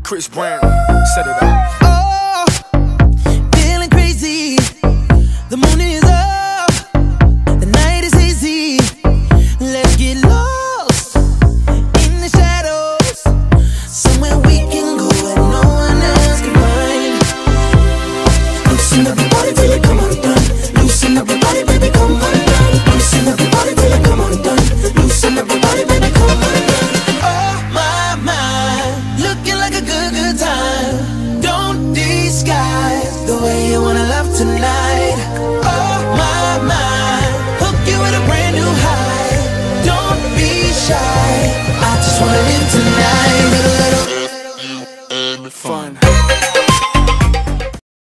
Chris Brown, set it up. Oh, feeling crazy. The moon is up, the night is hazy. Let's get lost in the shadows, somewhere we can go and no one else can find. Loosen up your body till it come undone. Loosen up your body, baby, come on.